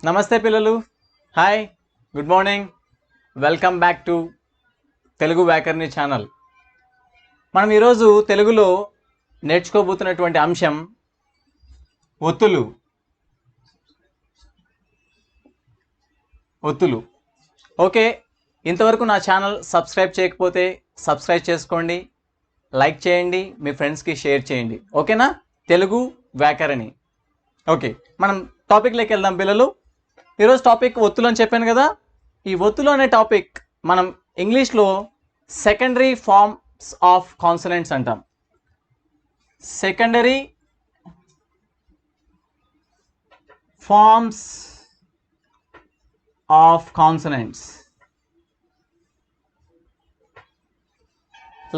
నమస్తే పిల్లలు, hi, good morning, welcome back to Telugu Vyakarani channel. మనం ఈరోజు తెలుగులో నేర్చుకోబోతున్నటువంటి అంశం ఒత్తులు. ఒత్తులు. ఓకే, ఇంతవరకు నా ఛానల్ సబ్స్క్రైబ్ చేయకపోతే సబ్స్క్రైబ్ చేసుకోండి, లైక్ చేయండి, మీ ఫ్రెండ్స్కి షేర్ చేయండి. ఓకేనా? తెలుగు వ్యాకరణి. ఓకే, మనం టాపిక్లోకి వెళ్దాం పిల్లలు. ఈరోజు టాపిక్ ఒత్తులు అని చెప్పాను కదా. ఈ ఒత్తులు అనే టాపిక్ మనం ఇంగ్లీష్లో సెకండరీ ఫార్మ్స్ ఆఫ్ కాన్సనెంట్స్ అంటాం. Secondary forms of consonants.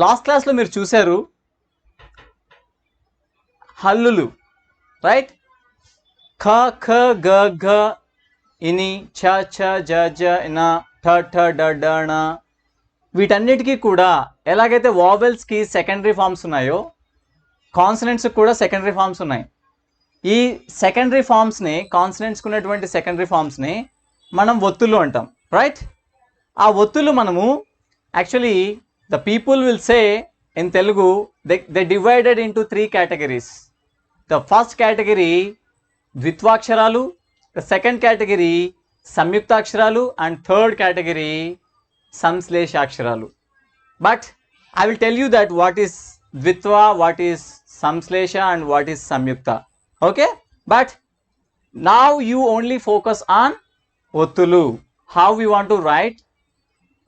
Last క్లాస్లో మీరు చూశారు హల్లులు, రైట్? ఖ ఖ గ ఘ ఇని, ఛ ఛ జ జ న, ఠ ఠ డ డ ణ. వీటన్నిటికీ కూడా ఎలాగైతే వావెల్స్కి సెకండరీ ఫార్మ్స్ ఉన్నాయో కాన్సనెంట్స్కి కూడా సెకండరీ ఫార్మ్స్ ఉన్నాయి. ఈ సెకండరీ ఫార్మ్స్ని, కాన్సనెంట్స్కి ఉన్నటువంటి సెకండరీ ఫార్మ్స్ని మనం ఒత్తులు అంటాం, రైట్? ఆ ఒత్తులు మనము actually the people will say in Telugu they divided into 3 categories. The first category ద్విత్వాక్షరాలు, the second category సంయుక్తాక్షరాలు, and third category సంశ్లేషాక్షరాలు. But I will tell you that what is dvitva, what is samslesha, and what is samyukta. Okay, but now you only focus on ottulu, how we want to write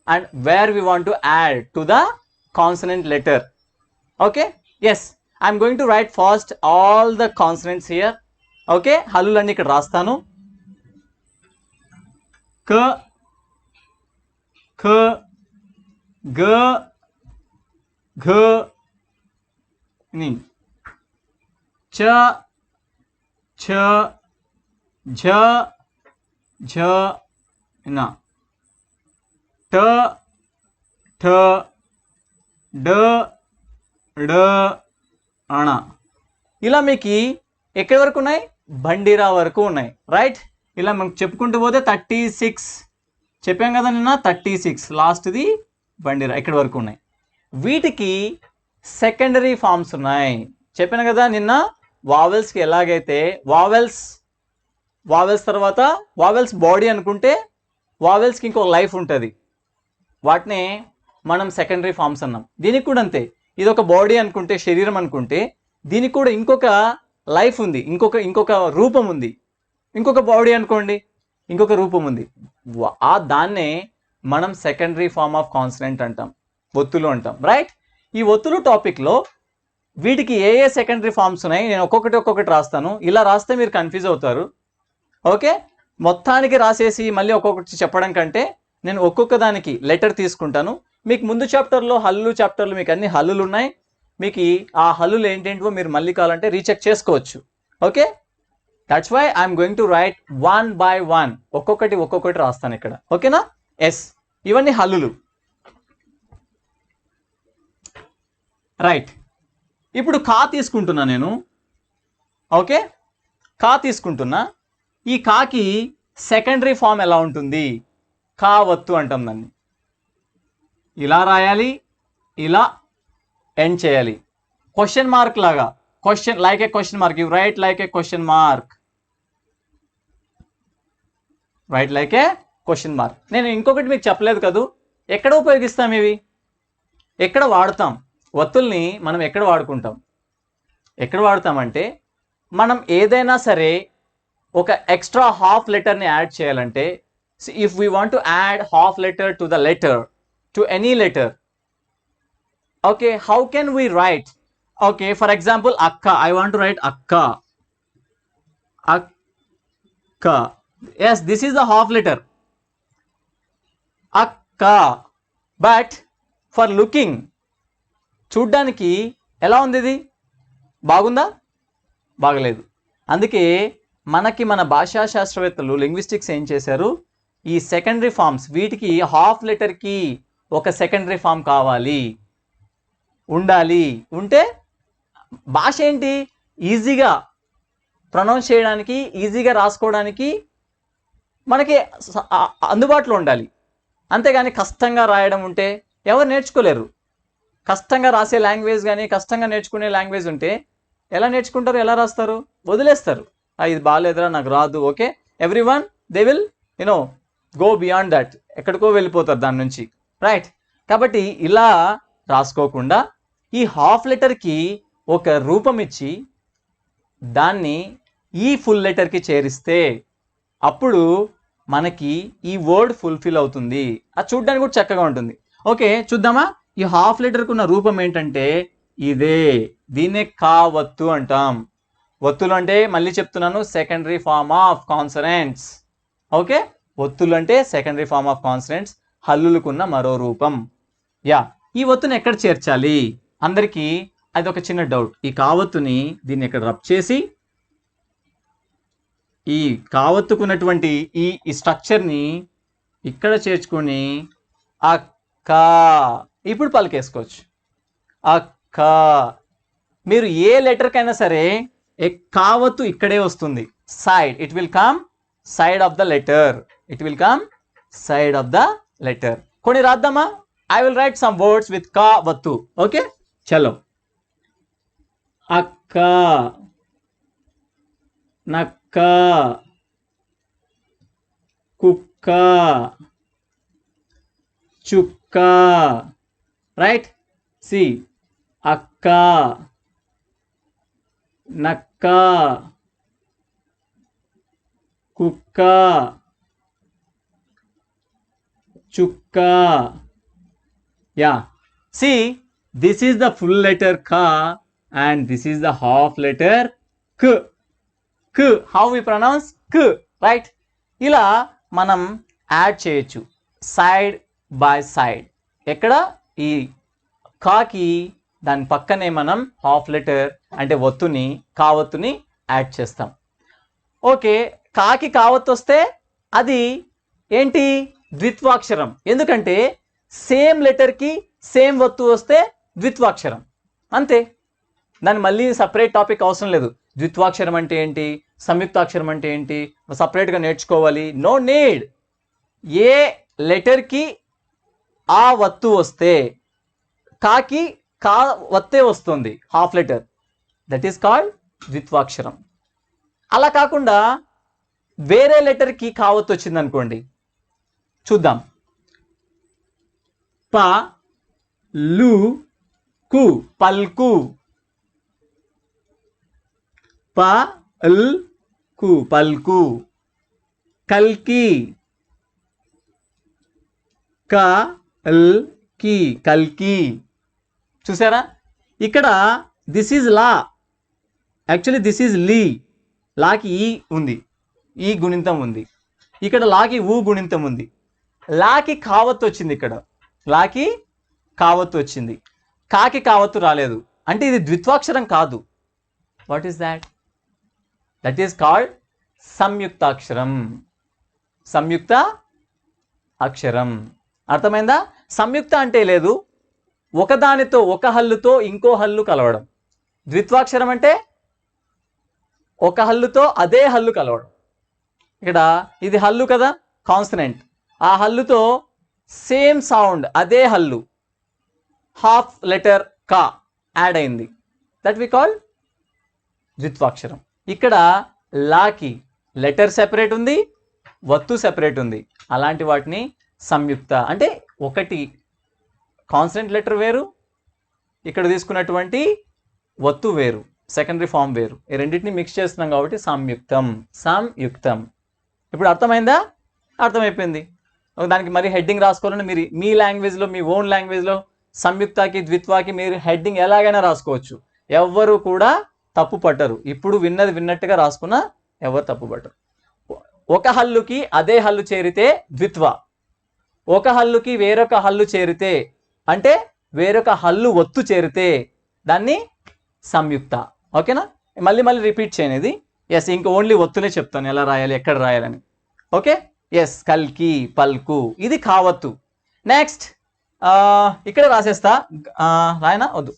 and where we want to add to the consonant letter. Okay, yes, I am going to write first all the consonants here. Okay, హల్లులన్నీ ఇక్కడ రాస్తాను. క ఖ గ ఘ ని, చ ఛ ఝ ఝ న, ట ఠ డ డ అణ. ఇలా మీకు ఎక్కడి వరకు ఉన్నాయి? బండిరా వరకు ఉన్నాయి, రైట్? ఇలా మనం చెప్పుకుంటూ పోతే 36 చెప్పాం కదా నిన్న, 36 లాస్ట్ది బండిరా, ఇక్కడ వరకు ఉన్నాయి. వీటికి సెకండరీ ఫార్మ్స్ ఉన్నాయి. చెప్పాను కదా నిన్న, వావెల్స్కి ఎలాగైతే వావెల్స్ తర్వాత వావెల్స్ బాడీ అనుకుంటే వావెల్స్కి ఇంకో లైఫ్ ఉంటుంది, వాటినే మనం సెకండరీ ఫార్మ్స్ అన్నాం. దీనికి కూడా అంతే, ఇది ఒక బాడీ అనుకుంటే, శరీరం అనుకుంటే, దీనికి కూడా ఇంకొక లైఫ్ ఉంది, ఇంకొక రూపం ఉంది. ఇంకొక బాడీ అనుకోండి, ఇంకొక రూపం ఉంది. దాన్నే మనం సెకండరీ ఫార్మ్ ఆఫ్ కాన్సనెంట్ అంటాం, ఒత్తులు అంటాం, రైట్? ఈ ఒత్తులు టాపిక్లో వీటికి ఏ ఏ సెకండరీ ఫార్మ్స్ ఉన్నాయి నేను ఒక్కొక్కటి రాస్తాను. ఇలా రాస్తే మీరు కన్ఫ్యూజ్ అవుతారు. ఓకే, మొత్తానికి రాసేసి మళ్ళీ ఒక్కొక్కటి చెప్పడం కంటే నేను ఒక్కొక్క దానికి లెటర్ తీసుకుంటాను. మీకు ముందు చాప్టర్లో హల్లు చాప్టర్లో మీకు అన్ని హల్లులు ఉన్నాయి. మీకు ఆ హల్లులు ఏంటేంటో మీరు మళ్ళీ కావాలంటే రీచెక్ చేసుకోవచ్చు. Okay, that's why I'm going to write 1 by 1, ఒక్కొక్కటి రాస్తాను ఇక్కడ. ఓకేనా? ఎస్, ఇవన్నీ హల్లులు, రైట్? ఇప్పుడు కా తీసుకుంటున్నా నేను. ఓకే, కా తీసుకుంటున్నా. ఈ కాకి సెకండరీ ఫామ్ ఎలా ఉంటుంది? కా వత్తు అంటాం దాన్ని. ఇలా రాయాలి, ఇలా ఎండ్ చేయాలి. క్వశ్చన్ మార్క్ లాగా, question like A question mark, you right like A question mark, right like A question mark. నేను ఇంకొకటి మీకు చెప్పలేదు కదూ, ఎక్కడ ఉపయోగిస్తాం ఇవి, ఎక్కడ వాడతాం? ఒత్తుల్ని మనం ఎక్కడ వాడుకుంటాం? ఎక్కడ వాడతామంటే, మనం ఏదైనా సరే ఒక ఎక్స్ట్రా హాఫ్ లెటర్ని యాడ్ చేయాలంటే, if we want to add half letter to the letter, to any letter, okay, how can we write? Okay, for example, akka, I want to write akka, akka. Yes, this is the half letter, akka. But for looking, చూడ్డానికి ఎలా ఉంది? ఇది బాగుందా? బాగలేదు. అందుకే మన భాషా శాస్త్రవేత్తలు, లింగ్విస్టిక్స్ ఏం చేశారు, ఈ సెకండరీ ఫార్మ్స్, వీటికి హాఫ్ లెటర్కి ఒక సెకండరీ ఫార్మ్ కావాలి, ఉండాలి. ఉంటే భాష ఏంటి, ఈజీగా ప్రొనౌన్స్ చేయడానికి, ఈజీగా రాసుకోవడానికి మనకి అందుబాటులో ఉండాలి. అంతేగాని కష్టంగా రాయడం ఉంటే ఎవరు నేర్చుకోలేరు. కష్టంగా రాసే లాంగ్వేజ్ కానీ కష్టంగా నేర్చుకునే లాంగ్వేజ్ ఉంటే ఎలా నేర్చుకుంటారు, ఎలా రాస్తారు? వదిలేస్తారు. ఇది బాగాలేదురా, నాకు రాదు. Okay, every one they will go beyond that, ఎక్కడికో వెళ్ళిపోతారు దాని నుంచి, రైట్? కాబట్టి ఇలా రాసుకోకుండా ఈ హాఫ్ లెటర్కి ఒక రూపం ఇచ్చి దాన్ని ఈ ఫుల్ లెటర్కి చేరిస్తే అప్పుడు మనకి ఈ వర్డ్ ఫుల్ఫిల్ అవుతుంది. అది చూడ్డానికి కూడా చక్కగా ఉంటుంది. ఓకే, చూద్దామా? ఈ హాఫ్ లెటర్కి ఉన్న రూపం ఏంటంటే ఇదే. దీన్నే కావత్తు అంటాం. ఒత్తులు అంటే మళ్ళీ చెప్తున్నాను, secondary form of consonants. Okay, ఒత్తులు అంటే సెకండరీ ఫార్మ్ ఆఫ్ కాన్సనెంట్స్, హల్లులకున్న మరో రూపం. ఈ ఒత్తుని ఎక్కడ చేర్చాలి? అందరికీ అది ఒక చిన్న డౌట్. ఈ కావత్తుని దీన్ని ఇక్కడ రబ్ చేసి ఈ కావత్తుకున్నటువంటి ఈ స్ట్రక్చర్ని ఇక్కడ చేర్చుకొని అక్క, ఇప్పుడు పలికేసుకోవచ్చు. అక్క. మీరు ఏ లెటర్కైనా సరే కావత్తు ఇక్కడే వస్తుంది. Side, it will come side of the letter. It will come side of the letter. కొన్ని రాద్దామా? I will write some words with కావత్తు. ఓకే, చలో. అక్క, నక్క, కుక్క, చుక్క, రైట్? సి, అక్క, నక్క, కుక్క, చుక్క. See, this is the full letter ka and this is the half letter k. K, how we pronounce k, right? ఇలా మనం యాడ్ చేయొచ్చు సైడ్ బై సైడ్. ఎక్కడ? ఈ కాకి దాని పక్కనే మనం హాఫ్ లెటర్ అంటే ఒత్తుని, కావత్తుని యాడ్ చేస్తాం. ఓకే, కాకి కావత్తు వస్తే అది ఏంటి? ద్విత్వాక్షరం. ఎందుకంటే సేమ్ లెటర్కి సేమ్ ఒత్తు వస్తే ద్విత్వాక్షరం, అంతే. దాన్ని మళ్ళీ సపరేట్ టాపిక్ అవసరం లేదు. ద్విత్వాక్షరం అంటే ఏంటి, సంయుక్తాక్షరం అంటే ఏంటి, సపరేట్గా నేర్చుకోవాలి. No need. ఏ లెటర్కి ఆ వత్తు వస్తే కాకి కా వత్తే వస్తుంది, half letter, that is called ద్విత్వాక్షరం. అలా కాకుండా వేరే లెటర్కి కావత్తు వచ్చింది అనుకోండి, చూద్దాం. ప, లు, కు, పల్కు. ప, ల్, కు, పల్కు. కల్కి, క, ల్, కి, కల్కి. చూసారా? ఇక్కడ దిస్ ఈజ్ లా, యాక్చువల్లీ దిస్ ఈజ్ లీ. లాకి ఈ ఉంది, ఈ గుణింతం ఉంది. ఇక్కడ లాకి ఊ గుణింతం ఉంది. లాకి కావత్తు వచ్చింది. ఇక్కడ లాకి కావత్తు వచ్చింది, కాకి కావత్తు రాలేదు. అంటే ఇది ద్విత్వాక్షరం కాదు. What is that? That is called సంయుక్తాక్షరం. సంయుక్త అక్షరం. అర్థమైందా? సంయుక్త అంటే లేదు, ఒకదానితో ఒక హల్లుతో ఇంకో హల్లు కలవడం. ద్విత్వాక్షరం అంటే ఒక హల్లుతో అదే హల్లు కలవడం. ఇక్కడ ఇది హల్లు కదా, కాన్సనెంట్. ఆ హల్లుతో సేమ్ సౌండ్, అదే హల్లు, హాఫ్ లెటర్ కా యాడ్ అయింది. దట్ వి కాల్ ద్విత్వాక్షరం. ఇక్కడ లాకి లెటర్ సెపరేట్ ఉంది, వత్తు సెపరేట్ ఉంది. అలాంటి వాటిని సంయుక్త అంటే ఒకటి కాన్సనెంట్ లెటర్ వేరు, ఇక్కడ తీసుకున్నటువంటి వత్తు వేరు, సెకండరీ ఫామ్ వేరు. ఈ రెండింటిని మిక్స్ చేస్తున్నాం కాబట్టి సంయుక్తం. సంయుక్తం. ఇప్పుడు అర్థమైందా? అర్థమైపోయింది. దానికి మరి హెడ్డింగ్ రాసుకోవాలని మీరు మీ లాంగ్వేజ్లో, మీ ఓన్ లాంగ్వేజ్లో సంయుక్తకి ద్విత్వాకి మీరు హెడ్డింగ్ ఎలాగైనా రాసుకోవచ్చు. ఎవ్వరు కూడా తప్పు పట్టరు. ఇప్పుడు విన్నది విన్నట్టుగా రాసుకున్నా ఎవరు తప్పు పట్టరు. ఒక హల్లుకి అదే హల్లు చేరితే ద్విత్వ, ఒక హల్లుకి వేరొక హల్లు చేరితే అంటే వేరొక హల్లు ఒత్తు చేరితే దాన్ని సంయుక్త. ఓకేనా? మళ్ళీ మళ్ళీ రిపీట్ చేయనిది. ఎస్, ఇంక ఓన్లీ ఒత్తులే చెప్తాను ఎలా రాయాలి, ఎక్కడ రాయాలని. ఓకే, ఎస్, కల్కి, పల్కు, ఇది కావత్తు. నెక్స్ట్ ఇక్కడ రాసేస్తా. రాయనా? వద్దు,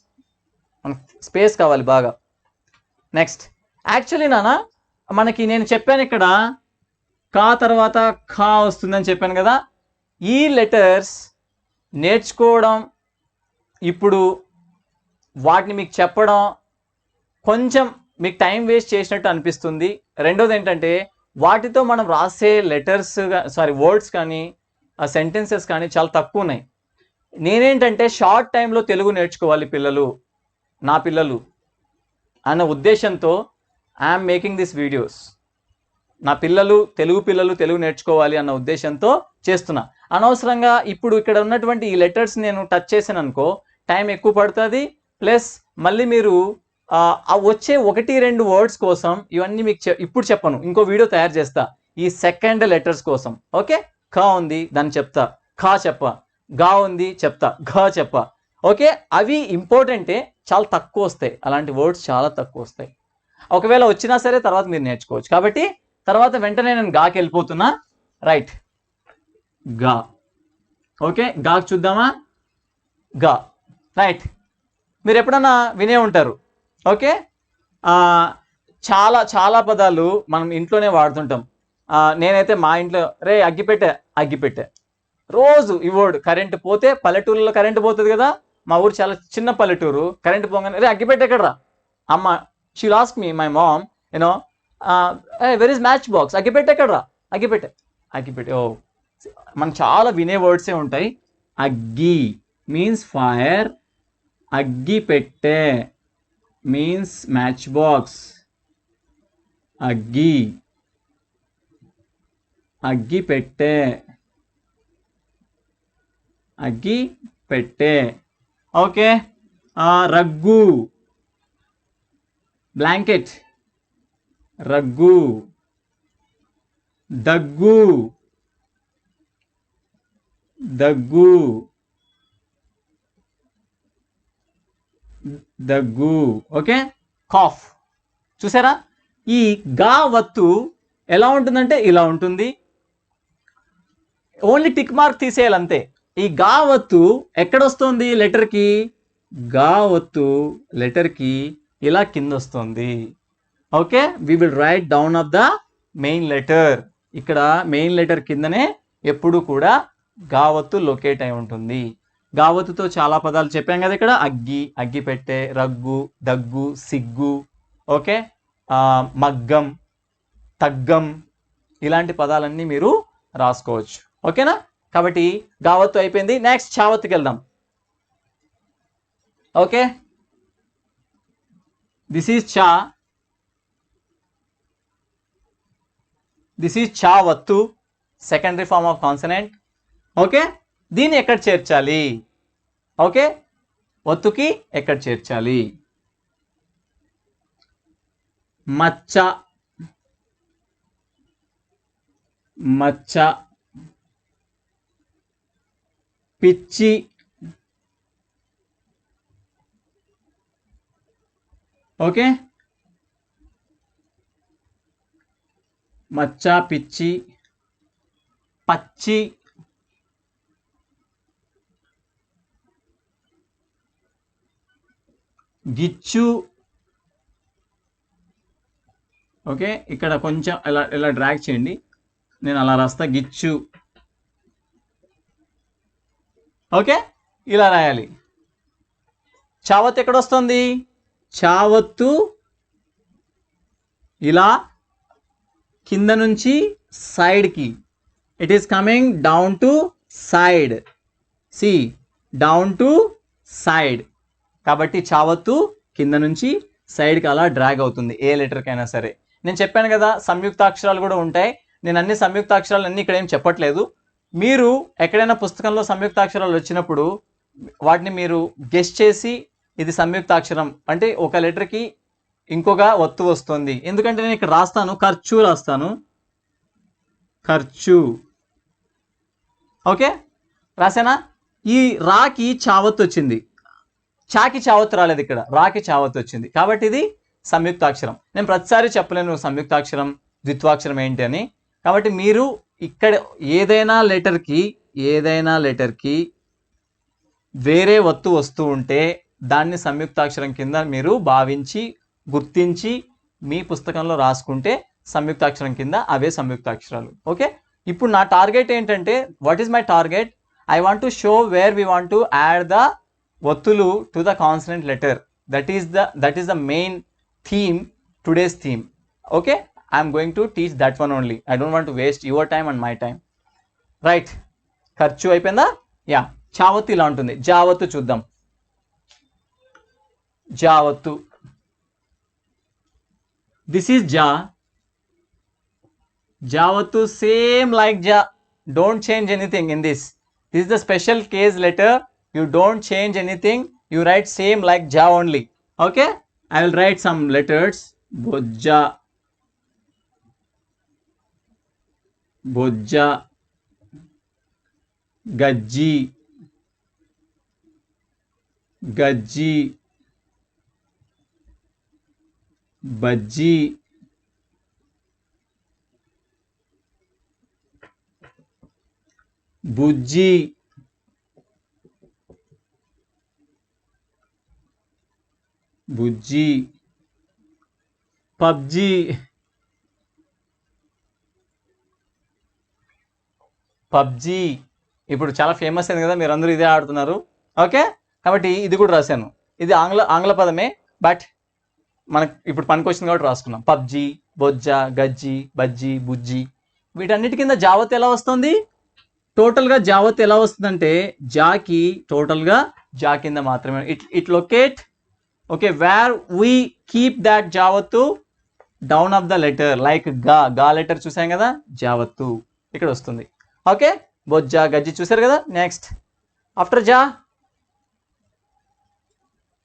మనకు స్పేస్ కావాలి బాగా. నెక్స్ట్ యాక్చువల్లీ నాన్న మనకి నేను చెప్పాను ఇక్కడ కా తర్వాత ఖా వస్తుందని చెప్పాను కదా. ఈ లెటర్స్ నేర్చుకోవడం, ఇప్పుడు వాటిని మీకు చెప్పడం కొంచెం మీకు టైం వేస్ట్ చేసినట్టు అనిపిస్తుంది. రెండోది ఏంటంటే వాటితో మనం రాసే లెటర్స్ వర్డ్స్ కానీ సెంటెన్సెస్ కానీ చాలా తక్కువ ఉన్నాయి. నేనేంటంటే షార్ట్ టైంలో తెలుగు నేర్చుకోవాలి పిల్లలు, నా పిల్లలు అన్న ఉద్దేశంతో ఐఎమ్ మేకింగ్ దిస్ వీడియోస్. నా పిల్లలు తెలుగు నేర్చుకోవాలి అన్న ఉద్దేశంతో చేస్తున్నా. అనవసరంగా ఇప్పుడు ఇక్కడ ఉన్నటువంటి ఈ లెటర్స్ నేను టచ్ చేశాను అనుకో, టైం ఎక్కువ పడుతుంది. ప్లస్ మళ్ళీ మీరు వచ్చే 1-2 వర్డ్స్ కోసం ఇవన్నీ మీకు ఇప్పుడు చెప్పను, ఇంకో వీడియో తయారు చేస్తా ఈ సెకండ్ లెటర్స్ కోసం. ఓకే, ఖ ఉంది దాన్ని చెప్తా, ఖా చెప్ప, గా ఉంది చెప్తా, ఘ చెప్ప. ఓకే, అవి ఇంపార్టెంటే, చాలా తక్కువ వస్తాయి, అలాంటి వర్డ్స్ చాలా తక్కువ వస్తాయి. ఒకవేళ వచ్చినా సరే తర్వాత మీరు నేర్చుకోవచ్చు. కాబట్టి తర్వాత వెంటనే నేను గాకి వెళ్ళిపోతున్నా. రైట్, గా. ఓకే, గాకి చూద్దామా? గా. రైట్, మీరు ఎప్పుడన్నా వినే ఉంటారు. ఓకే, చాలా చాలా పదాలు మనం ఇంట్లోనే వాడుతుంటాం. నేనైతే మా ఇంట్లో రే అగ్గిపెట్టె రోజు ఈ వర్డ్. కరెంటు పోతే, పల్లెటూరులో కరెంటు పోతుంది కదా, మా ఊరు చాలా చిన్న పల్లెటూరు, కరెంటు పోగానే రే అగ్గిపెట్టె ఎక్కడరా అమ్మ, she lost me my mom you know where is match box, అగ్గిపెట్టె ఎక్కడరా, అగ్గిపెట్టె. ఓ, మనం చాలా వినే వర్డ్సే ఉంటాయి. అగ్గి మీన్స్ ఫైర్, అగ్గిపెట్టె మీన్స్ మ్యాచ్ బాక్స్, అగ్గిపెట్టె. ఓకే, రగ్గు బ్లాంకెట్, రగ్గు. దగ్గు. Okay, cough. చూసారా, ఈ గా వత్తు ఎలా ఉంటుందంటే ఇలా ఉంటుంది. ఓన్లీ టిక్ మార్క్ తీసేయాలి అంతే. ఈ గా వత్తు ఎక్కడొస్తుంది లెటర్కి? గా వత్తు లెటర్కి ఇలా కింద వస్తుంది. Okay, we will write down of the main letter. ఇక్కడ మెయిన్ లెటర్ కిందనే ఎప్పుడు కూడా గావత్తు లొకేట్ అయి ఉంటుంది. గావత్తుతో చాలా పదాలు చెప్పాం కదా ఇక్కడ. అగ్గి, అగ్గిపెట్టె, రగ్గు, దగ్గు, సిగ్గు. ఓకే, మగ్గం, తగ్గం, ఇలాంటి పదాలన్నీ మీరు రాసుకోవచ్చు. ఓకేనా? కాబట్టి గావత్తు అయిపోయింది. నెక్స్ట్ చావత్తుకి వెళ్దాం. ఓకే, దిస్ ఈజ్ చా, దిస్ ఈజ్ చావత్తు, secondary form of consonant. Okay, దీన్ని ఎక్కడ చేర్చాలి? ఓకే, ఒత్తుకి ఎక్కడ చేర్చాలి? మచ్చ, పిచ్చి, ఓకే, మచ్చ, పిచ్చి, పచ్చి, గిచ్చు. ఓకే, ఇక్కడ కొంచెం ఇలా డ్రాగ్ చేయండి, నేను అలా రాస్తా, గిచ్చు. ఓకే, ఇలా రాయాలి. చావత్తు ఎక్కడ వస్తుంది? చావత్తు ఇలా కింద నుంచి సైడ్కి, it is coming down to side. See, down to side. కాబట్టి చావత్తు కింద నుంచి సైడ్కి అలా డ్రాగ్ అవుతుంది, ఏ లెటర్కైనా సరే. నేను చెప్పాను కదా సంయుక్తాక్షరాలు కూడా ఉంటాయి. నేను అన్ని సంయుక్తాక్షరాలు అన్ని ఇక్కడ ఏం చెప్పట్లేదు. మీరు ఎక్కడైనా పుస్తకంలో సంయుక్తాక్షరాలు వచ్చినప్పుడు వాటిని మీరు గెస్ చేసి ఇది సంయుక్తాక్షరం అంటే ఒక లెటర్కి ఇంకొక ఒత్తు వస్తుంది. ఎందుకంటే నేను ఇక్కడ రాస్తాను, ఖర్చు రాస్తాను, ఖర్చు. ఓకే, రాసానా? ఈ రాకి చావత్తు వచ్చింది, చాకి చావత్తు రాలేదు, ఇక్కడ రాకి చావత్తు వచ్చింది. కాబట్టి ఇది సంయుక్తాక్షరం. నేను ప్రతిసారి చెప్పలేను సంయుక్తాక్షరం ద్విత్వాక్షరం ఏంటి అని. కాబట్టి మీరు ఇక్కడ ఏదైనా లెటర్కి వేరే ఒత్తు వస్తూ ఉంటే దాన్ని సంయుక్తాక్షరం కింద మీరు భావించి గుర్తించి మీ పుస్తకంలో రాసుకుంటే సంయుక్తాక్షరం కింద అవే సంయుక్తాక్షరాలు. ఓకే, ఇప్పుడు నా టార్గెట్ ఏంటంటే, what is my target? I want to show where we want to add the ఒత్తులు to the consonant letter. That is the main theme, today's theme. Okay, I'm going to teach that one only. I don't want to waste your time and my time. Right, ఖర్చు అయిపోయిందా? Yeah, చావత్తు ఇలా ఉంటుంది. జావత్తు చూద్దాం. జావత్తు, this is జా. జావత్తు same like జా. Don't change anything in this. This is the special case letter. You don't change anything. You write same like ja only. Okay, I will write some letters. Bojja, bojja, gajji, gajji, bajji, bujji, Bujji, PUBG, PUBG ఇప్పుడు చాలా famous అయింది కదా, మీరు అందరూ ఇదే ఆడుతున్నారు. Okay, కాబట్టి ఇది కూడా రాశాను. ఇది ఆంగ్ల పదమే, బట్ మనకు ఇప్పుడు పనికొచ్చింది కాబట్టి రాసుకున్నాం. పబ్జి, బొజ్జ, గజ్జి, బజ్జి, బుజ్జి, వీటన్నిటి కింద జావత్ ఎలా వస్తుంది? టోటల్గా జావత్ ఎలా వస్తుందంటే, జాకి టోటల్గా జా కింద మాత్రమే. It locate. Okay, where we keep that javattu down of the letter, like ga letter చూసాం కదా, జావత్తు ఇక్కడ వస్తుంది. ఓకే, బొజ్జ, గజ్జి చూసారు కదా. నెక్స్ట్ ఆఫ్టర్ జా,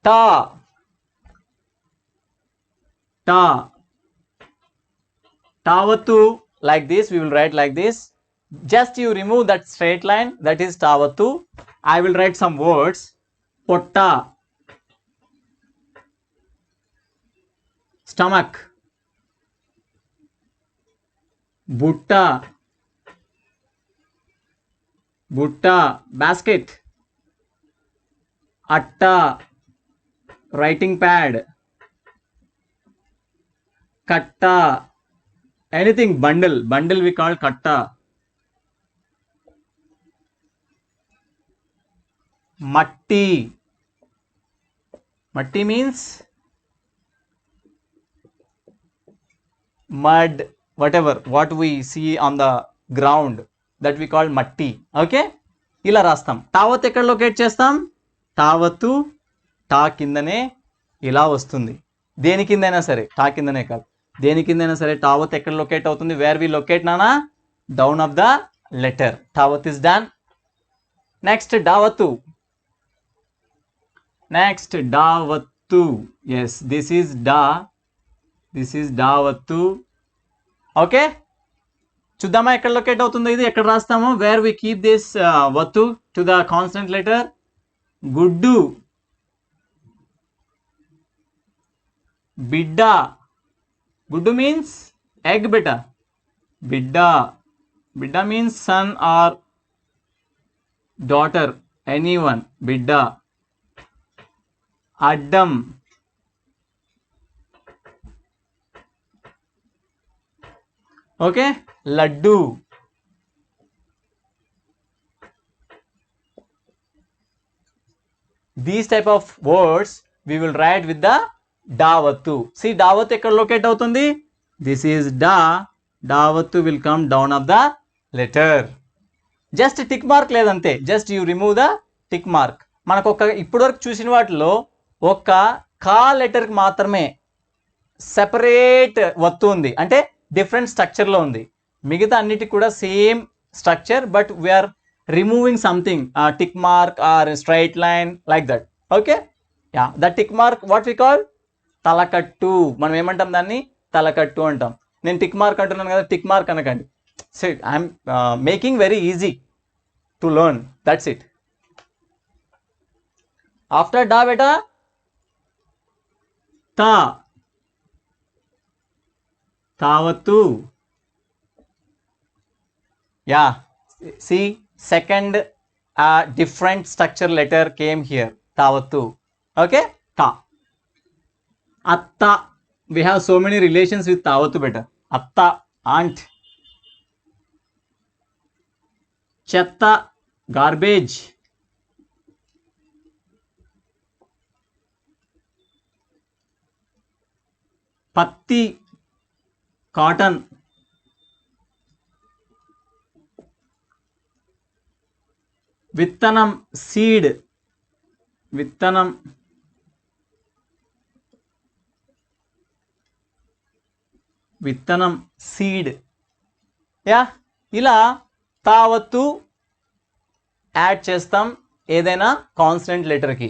టా, టా, టావత్తు. like this, we will write like this. Just you remove that straight line, that is టావత్తు. I will write some words. పొట్ట, stomach, butta, butta, basket, atta, writing pad, katta, anything, bundle we call katta. Matti, matti means mud, whatever what we see on the ground, that we call matti. Okay, ఇలా రాస్తాం. టావత్ ఎక్కడ locate చేస్తాం? టావత్తు టా కిందనే ఇలా వస్తుంది. దేని కిందైనా సరే, టా కిందనే కాదు, దేని కిందైనా సరే టావత్ ఎక్కడ లొకేట్ అవుతుంది? వేర్ వి లొకేట్ నానా? Down of the letter. టావత్ ఇస్ డన్. నెక్స్ట్ డావత్తు. నెక్స్ట్ డావత్తు. ఎస్, దిస్ ఈజ్ డా. దిస్ ఈజ్ డావత్తు. ఓకే, చూద్దామా ఎక్కడ లొకేట్ అవుతుందో ఇది, ఎక్కడ రాస్తాము? వేర్ వి కీప్ దిస్ వత్తు టు ద కాన్స్టెంట్ లెటర్. గుడ్డు, బిడ్డ. గుడ్డు మీన్స్ ఎగ్ బెట. బిడ్డ, బిడ్డ means son or daughter, anyone, బిడ్డ. అడ్డం, ఓకే, లడ్డు. These type of words we will write with the డావత్తు. See, డావత్తు ఎక్కడ లొకేట్ అవుతుంది? This is da. డావత్తు will come down of the letter. Just tick mark లేదంతే, just you remove the tick mark. మనకు ఇప్పటి వరకు చూసిన వాటిలో ఒక కా లెటర్కి మాత్రమే సెపరేట్ వత్తు ఉంది, అంటే డిఫరెంట్ స్ట్రక్చర్లో ఉంది. మిగతా అన్నిటికి కూడా same structure, but we're removing something, tick mark or straight line, like that. Okay, yeah, the tick mark what we call తలకట్టు. మనం ఏమంటాం దాన్ని? తలకట్టు అంటాం. నేను టిక్ మార్క్ అంటున్నాను కదా, టిక్ మార్క్ అనకండి. So I'm making very easy to learn, that's it. After డా బేటా, తా, తావత్తు. Yeah, see, second different structure letter came here, tavattu. Okay, ta. Atta, we have so many relations with tavattu beta. అత్త aunt. చెత్త garbage. పత్తి cotton. విత్తనం seed. విత్తనం. విత్తనం సీడ్. యా, ఇలా తావత్తు యాడ్ చేస్తాం ఏదైనా కాన్సనెంట్ లెటర్కి.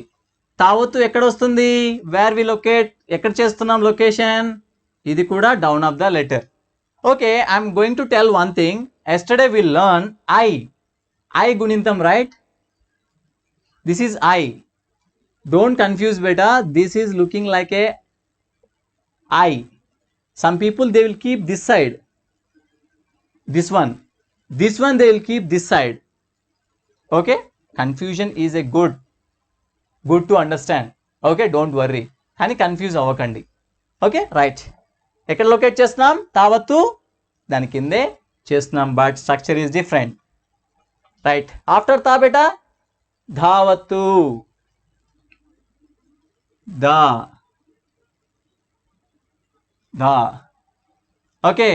తావత్తు ఎక్కడ వస్తుంది? Where we locate. ఎక్కడ చేస్తున్నాం లొకేషన్? ఇది కూడా down of the letter. Okay, I'm going to tell one thing. Yesterday we learn ఐ. ఐ గుణింతం, రైట్? దిస్ ఈజ్ ఐ. డోంట్ కన్ఫ్యూజ్ బేటా. This is looking like a ఐ. Some people, they will keep this side, this one they will keep this side. Okay, confusion is a good to understand. Okay, don't worry, ani confuse avakandi. Okay, right. ekkada locate chestunam? Tavattu dani kinde chestunam, but structure is different, right? After ta beta, dhavattu, da. Okay,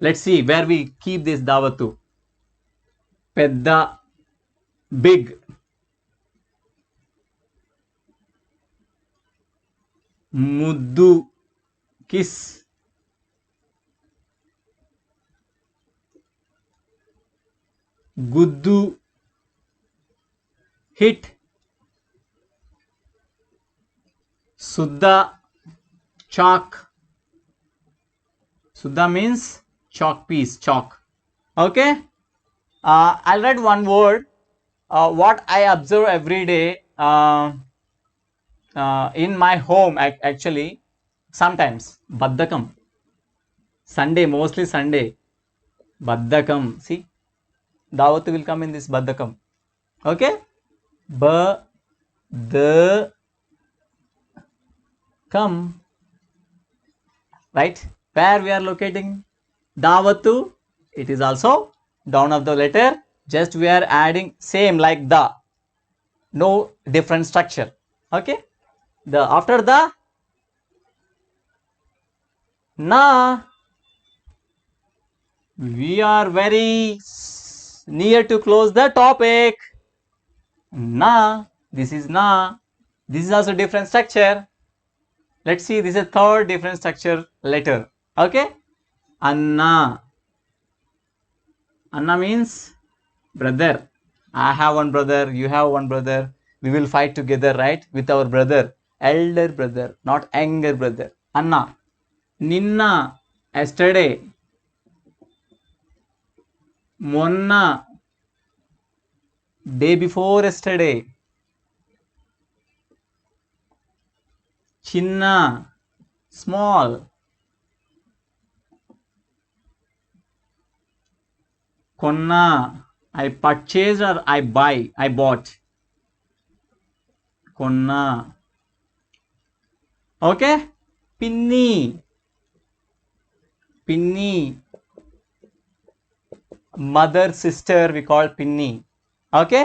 let's see where we keep this davattu. Pedda, big. Muddu, kiss. Guddu, hit. Sudha, chalk. Sudha means chalk piece, chalk. Okay, I'll write one word. What I observe every day in my home, actually, sometimes baddakam. Sunday, mostly Sunday, baddakam. See, davattu will come in this baddakam. Okay, come, right? Where we are locating davattu, it is also down of the letter. Just we are adding same like the, no different structure. Okay, the after the na, we are very near to close the topic. Na, this is na. This is also different structure. Let's see, this is a third different structure letter. Okay, anna. Anna means brother. I have one brother, you have one brother. We will fight together, right? With our brother, elder brother, not younger brother. Anna. Ninna, yesterday. Monna, day before yesterday. Chinna, small. Konna, I purchased or I bought. Konna. Okay, pinni. Mother, sister, we call pinni. Okay,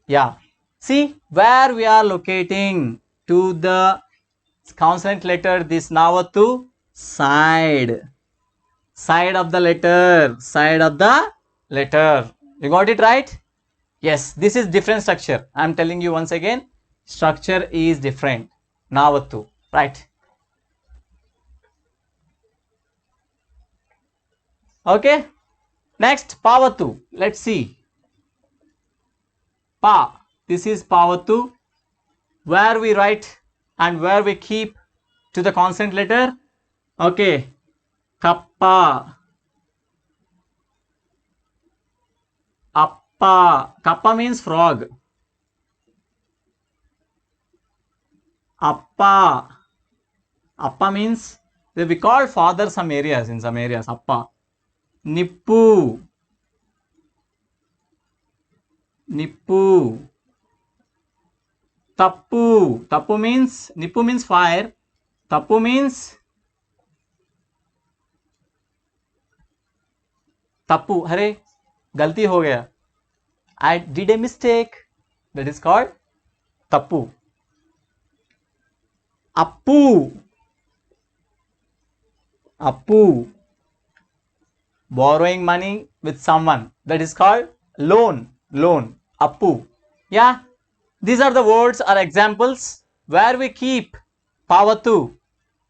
yeah. See where we are locating to the consonant letter, this navattu, side of the letter, You got it right? Yes, this is different structure. I am telling you once again, structure is different. Navattu, right? Okay, next pavattu. Let's see. Pa, this is pavattu. Where we write and where we keep to the consonant letter. Okay, kappa, appa. Kappa means frog. Appa means, we call father some areas, in some areas appa. Nippu. Tappu means, nippu means fire. Tappu means tappu, अरे गलती हो गया, I did a mistake, that is called tappu. Appu, appu, borrowing money with someone, that is called loan, loan, appu. Yeah, these are the words or examples where we keep pavatu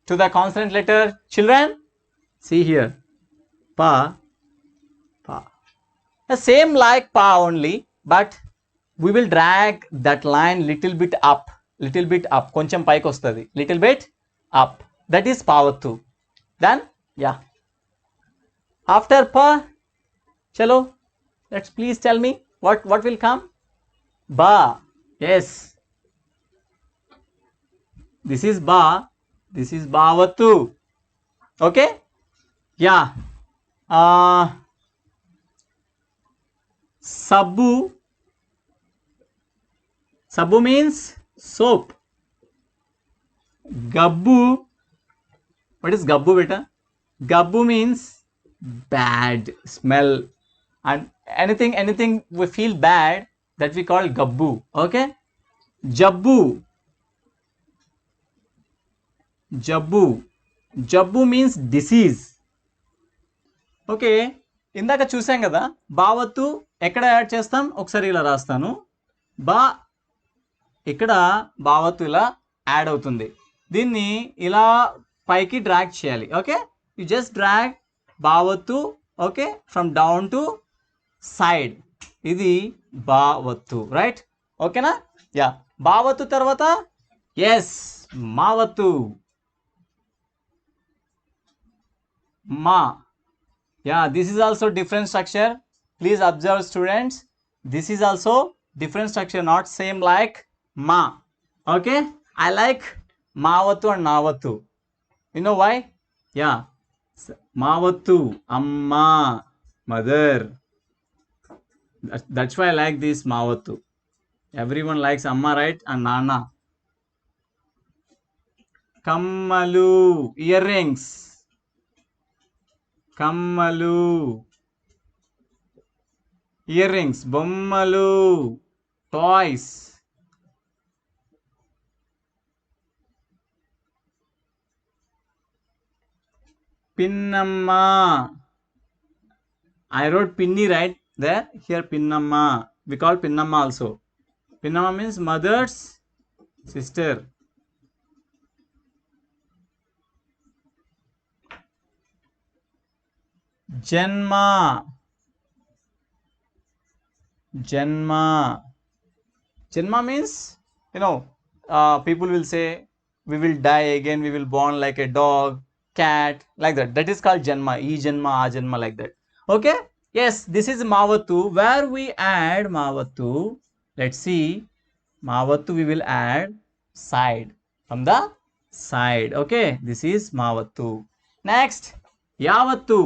to the consonant letter. Children, see here, pa, pa, the same like pa only, but we will drag that line little bit up, కొంచెం పైకి వస్తుంది, little bit up, that is pavatu. Then yeah, after pa, chalo, let's please tell me what will come. Ba, yes, this is ba, this is bavatu. Okay, yeah. Sabbu, sabbu means soap. Gabbu, what is gabbu beta? Gabbu means bad smell, and anything we feel bad, that we call gabbu. Okay, jabbu, jabbu, jabbu means disease. Okay, ఇందాక చూసాం కదా బావత్తు ఎక్కడ add చేస్తాం, ఒకసారి ఇలా రాస్తాను. బా, ఇక్కడ బావత్తు ఇలా యాడ్ అవుతుంది, దీన్ని ఇలా పైకి డ్రాగ్ చేయాలి. ఓకే, యు జస్ట్ డ్రాగ్ బావత్తు, okay, from down to side, ఇది బావత్తు, రైట్? ఓకేనా? యా, బావత్తు తర్వాత ఎస్ మావత్తు, మా. Yeah, this is also different structure. Please observe, students. This is also different structure, not same like ma. Okay, I like mavattu and navattu. You know why? Yeah, mavattu, amma, mother. That's why I like this mavattu. Everyone likes amma, right? And nana. Kammalu, earrings. కమ్మలు, ear rings, బొమ్మలు, toys. పిన్నమ్మ, I wrote pinni right there, here pinnamma, we call pinnamma also. Pinnamma means mother's sister. Janma, Janma, Janma means, you know, people will say we will die again, we will born like a dog, cat, like that. That is called Janma, E Janma, A Janma, like that. Okay, yes, this is Mavattu, where we add Mavattu. Let's see, Mavattu we will add side, from the side. Okay, this is Mavattu. Next, Yavattu.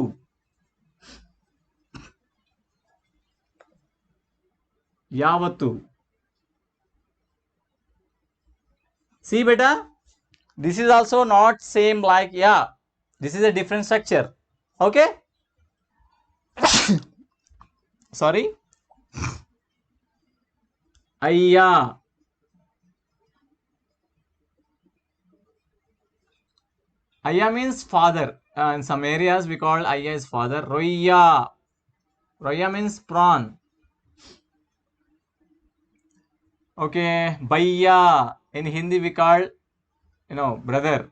Yavattu. See beta, this is also not same like yeah, this is a different structure. Okay, sorry. Ayya, Ayya means father. In some areas we call Ayya is father. Roya, Roya means prawn. Okay, Bhaiya, in Hindi we call, you know, brother.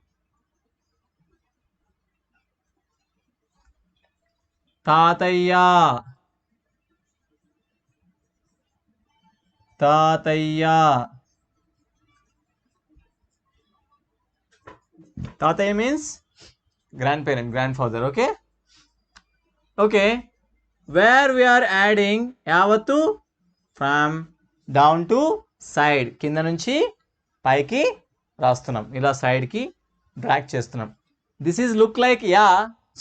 Tataya, Tataya, Tataya means grandparent, grandfather. Okay, okay, where we are adding Yavattu from down to side, కింద నుంచి పైకి రాస్తున్నాం, ఇలా side కి drag చేస్తున్నాం. This is look like యా,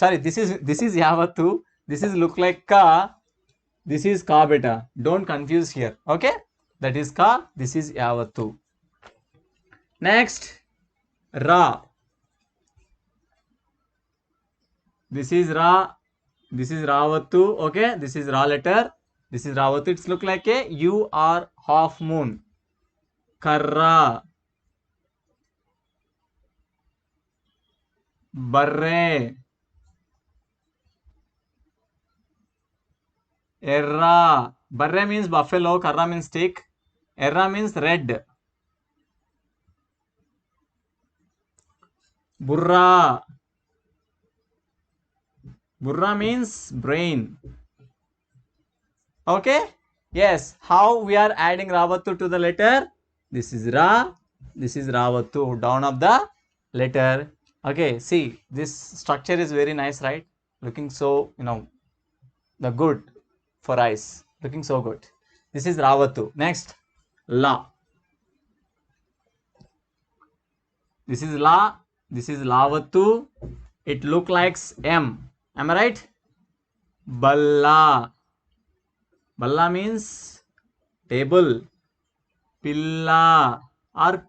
sorry, this is యావత్తు, this is look like కా, దిస్ ఈజ్ కా బేటా, don't confuse here. Okay, that is కా, దిస్ ఈజ్ యావత్తు. నెక్స్ట్ రా, this is ra, This is Ravatu. Okay, this is Ra letter. This is Ravatu. It's look like a U or half moon. Karra, Barre, Erra. Barre means buffalo. Karra means stick. Erra means red. Burra. Burra means brain. Okay. Yes. How we are adding Ravatu to the letter? This is Ra. This is Ravatu. Down of the letter. Okay. See, this structure is very nice, right? Looking so, the good for eyes. Looking so good. This is Ravatu. Next, La. This is La. This is Lavatu. It look like M. Am I right? Balla. Balla means table. Pilla. Or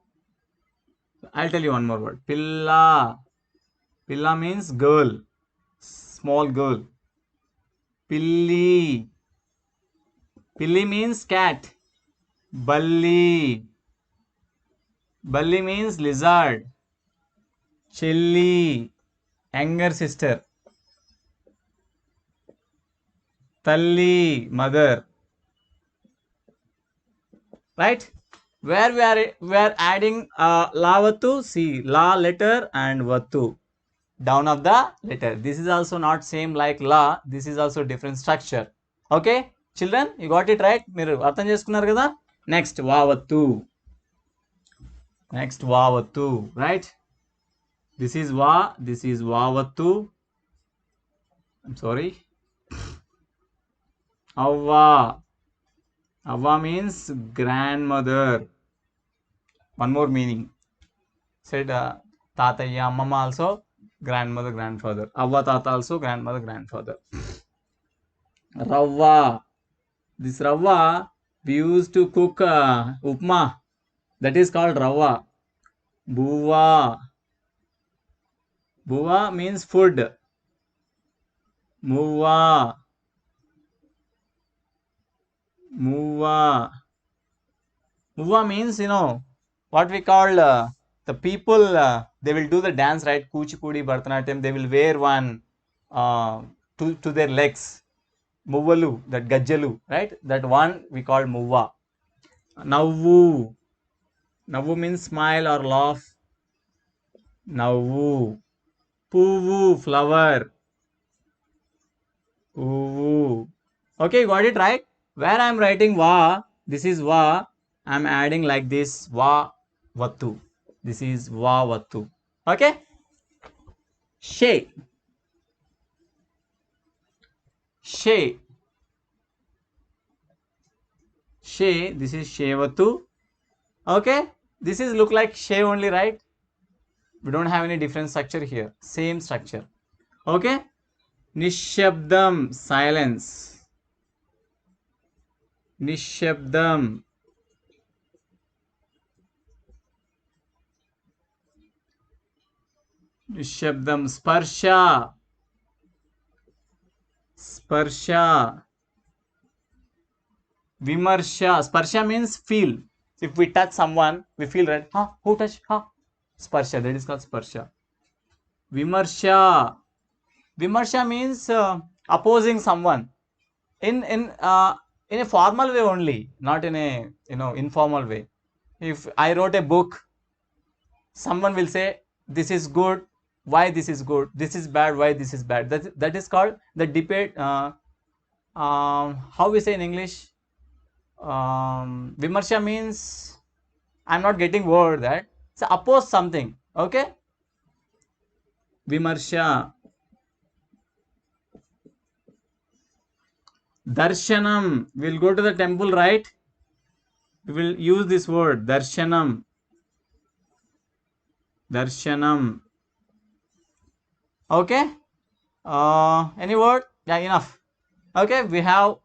I'll tell you one more word. Pilla. Pilla means girl. Small girl. Pilli. Pilli means cat. Balli. Balli means lizard. Chilli. Younger sister. Talli. Mother. Right? Where we are adding Lavatu. See, La letter and Vatu. Down of the letter. This is also not same like La. This is also different structure. Okay, children, you got it right? మీరు అర్థం చేసుకున్నారు కదా? Next, Vavatu. Next, Vavatu. Right? This is Va. This is Vavatu. I'm sorry. Avva. Avva means grandmother. One more meaning. Said Tataya, Mama also grandmother, grandfather. Avva Tata also grandmother, grandfather. Ravva. This Ravva we used to cook upma. That is called Ravva. Buva. Buva means food. Muva. Muva. Muva means, what we call the people, they will do the dance, right? Kuchipudi, Bharatanatyam, they will wear one to their legs. Muvalu, that Gajjalu, right? That one we call Muva. Navvu. Navvu means smile or laugh. Navvu. Puvu, flower. Puvu. Okay, you got it right? Where I am writing Va, this is Va, I am adding like this, Va Vatu. This is Va Vatu. Okay? She. She. She. This is Shevatu. Okay? This is look like She only, right? We don't have any different structure here. Same structure. Okay? Nishabdam. Silence. Nishabdam. Nishabdam. Sparsha. Sparsha. Vimarsha. Sparsha means feel. If we touch someone, we feel right. Who touched? Sparsha. That is called sparsha. Vimarsha. Vimarsha means opposing someone. In a formal way only, not in a informal way. If I wrote a book, someone will say this is good, why this is good, this is bad, why this is bad. That is called the debate. How we say in English? Vimarsha means, I'm not getting word that. So oppose something. Okay? Vimarsha. Darshanam. We'll go to the temple, right? We will use this word, Darshanam. Darshanam. Okay? Any word? Yeah, enough. Okay, we have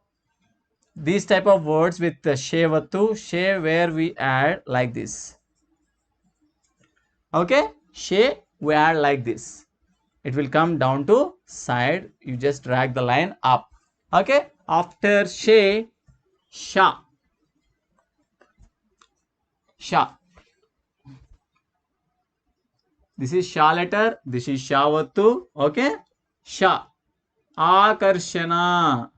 these type of words with the Shevatu. She, where we add like this. Okay? She, we add like this. it will come down to side. You just drag the line up. Okay. After she, sha. Sha. This is sha letter. This is sha vattu. Okay. Sha. Akarshana.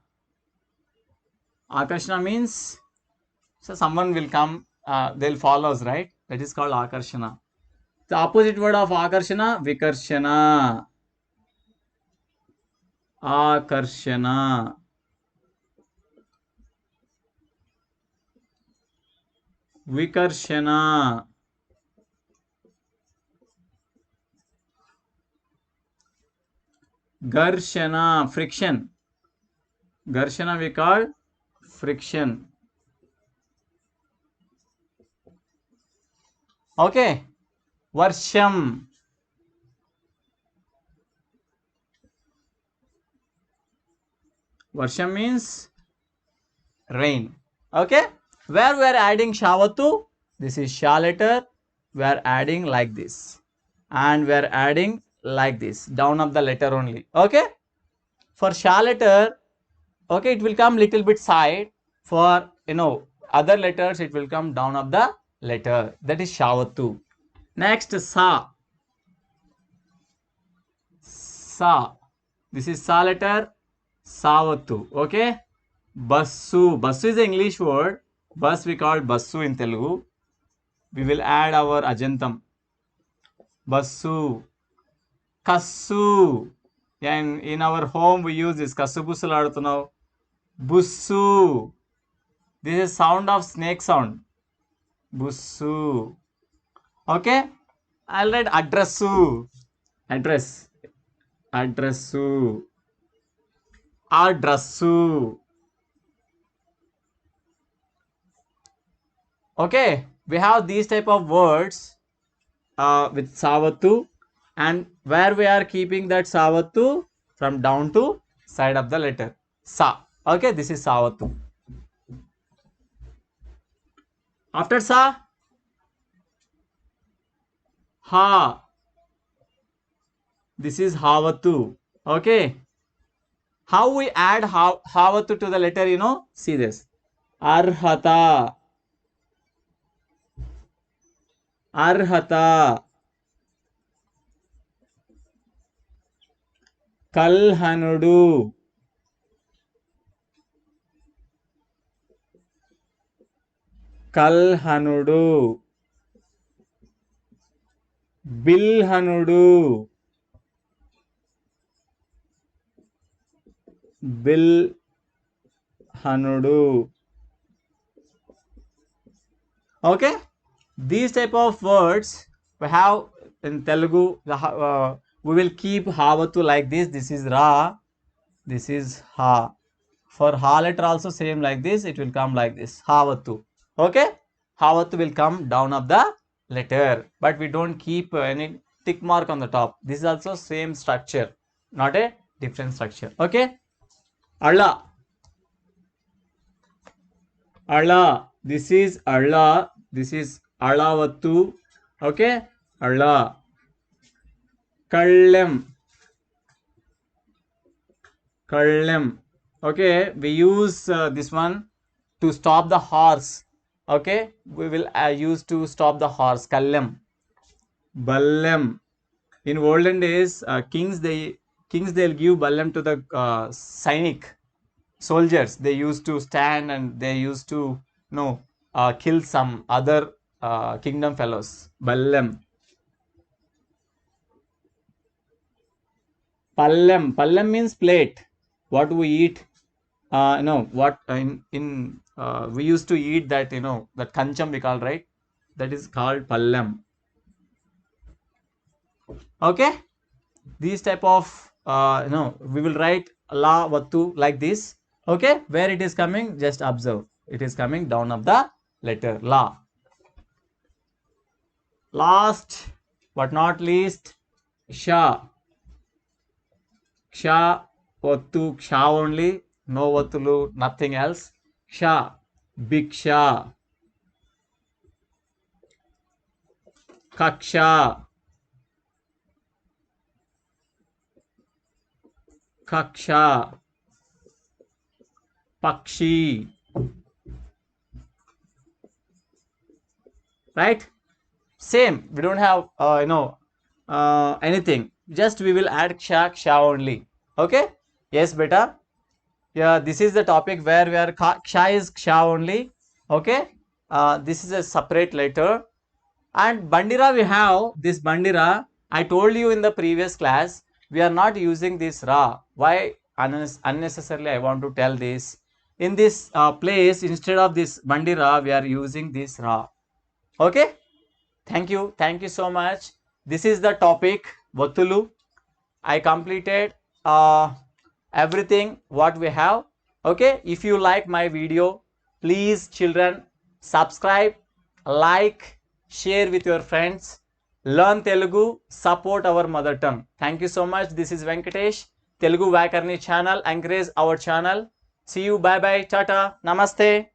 Akarshana means so someone will come. They'll follow us, right? That is called akarshana. The opposite word of akarshana, vikarshana. Akarshana. Vikarshana. Garshana, friction. Garshana we call friction. Okay. Varsham. Varsham means rain. Okay. Where we are adding shavatu, this is sha letter. We are adding like this. And we are adding like this. Down of the letter only. Okay. For sha letter, okay, it will come little bit side. For other letters, it will come down of the letter. That is shavatu. Next, sa. Sa. This is sa letter. Savatu. Okay. Bassu. Bassu is the English word. Bus we call bassu in Telugu. We will add our ajantam. Bassu. Kassu. And in our home we use this kassu busulu adutunav. Bussu. This is sound of snake sound. Bussu. Okay. I'll write addressu. Address. Addressu. Addressu. Okay, we have these type of words with savatu, and where we are keeping that savatu from down to side of the letter sa. Okay, this is savatu. After sa, ha. This is havatu. Okay. How we add havatu to the letter, see this. Arhata. Arhata. Kalhanudu. Kalhanudu. Bilhanudu. Bilhanudu. Okay. These type of words we have in Telugu. We will keep havatu like this. This is ra. This is ha. For ha letter also same like this. It will come like this. Havatu. Okay. Havatu will come down of the letter. But we don't keep any tick mark on the top. This is also same structure. Not a different structure. Okay. Alla. Alla. This is alla. This is alavatu. Okay. Alla. Kallem. Kallem. Okay. We use this one to stop the horse. Okay. We will use to stop the horse. Kallem. Ballem. In olden days, kings they'll give ballem to the Sainik soldiers. They used to stand and they used to kill some other kingdom fellows. Ballem. Pallam. Pallam means plate. What we eat. What in we used to eat that that kancham we call, right? That is called pallam. Okay. These type of we will write la vattu like this. Okay. Where it is coming, just observe. It is coming down of the letter la. Last but not least, sha. Ksha, vattu, ksha only. No vattulu, nothing else. Ksha. Bhiksha. Kaksha. కక్ష, పక్షి, right? Same, we don't have anything, just we will add ksha only. Okay, yes beta, yeah, this is the topic where we are ksha is ksha only. Okay, this is a separate letter. And bandira, we have this bandira. I told you in the previous class, we are not using this ra. Why unnecessarily I want to tell this? In this place, instead of this bandira, we are using this ra. Okay, thank you so much. This is the topic Vatulu. I completed everything what we have. Okay, if you like my video, please children subscribe, like, share with your friends. Learn Telugu, support our mother tongue. Thank you so much. This is Venkatesh, Telugu Vyakarni channel. Encourage our channel. See you, bye bye, tata, namaste.